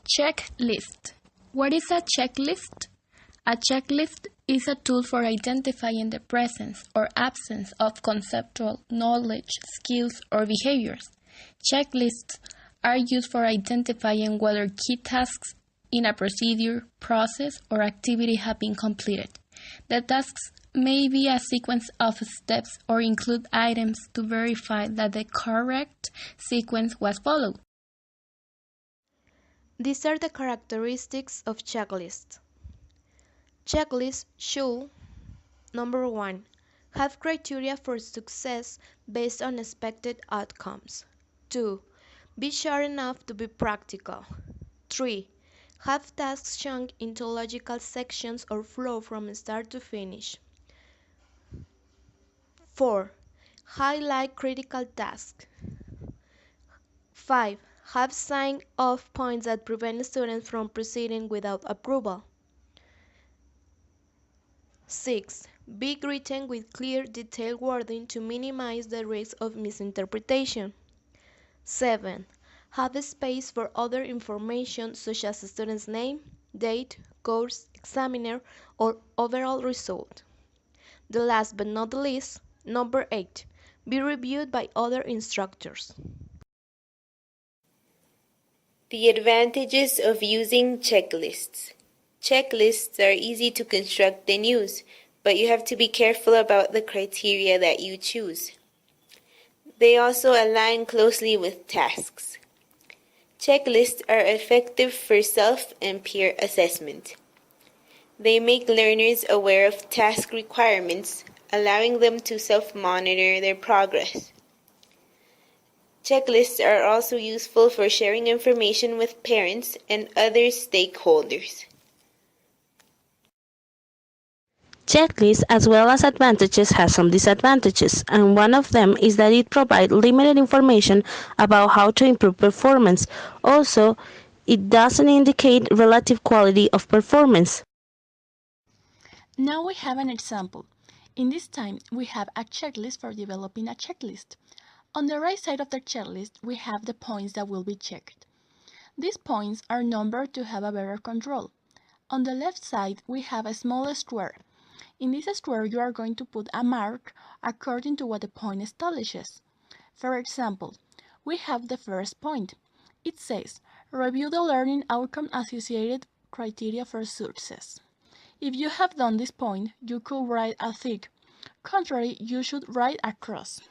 Checklist. What is a checklist? A checklist is a tool for identifying the presence or absence of conceptual knowledge, skills, or behaviors. Checklists are used for identifying whether key tasks in a procedure, process, or activity have been completed. The tasks may be a sequence of steps or include items to verify that the correct sequence was followed. These are the characteristics of checklists. Checklists should: number 1. Have criteria for success based on expected outcomes. 2. Be short enough to be practical. 3. Have tasks chunk into logical sections or flow from start to finish. 4. Highlight critical tasks. 5. Have sign-off points that prevent students from proceeding without approval. 6. Be written with clear, detailed wording to minimize the risk of misinterpretation. 7. Have a space for other information such as the student's name, date, course, examiner, or overall result. The last but not the least, number 8. Be reviewed by other instructors. The advantages of using checklists. Checklists are easy to construct and use, but you have to be careful about the criteria that you choose. They also align closely with tasks. Checklists are effective for self and peer assessment. They make learners aware of task requirements, allowing them to self-monitor their progress. Checklists are also useful for sharing information with parents and other stakeholders. Checklists, as well as advantages, have some disadvantages, and one of them is that it provides limited information about how to improve performance. Also, it doesn't indicate relative quality of performance. Now we have an example. In this time, we have a checklist for developing a checklist. On the right side of the checklist, we have the points that will be checked. These points are numbered to have a better control. On the left side, we have a small square. In this square, you are going to put a mark according to what the point establishes. For example, we have the first point. It says, review the learning outcome associated criteria for success. If you have done this point, you could write a tick. Contrary, you should write a cross.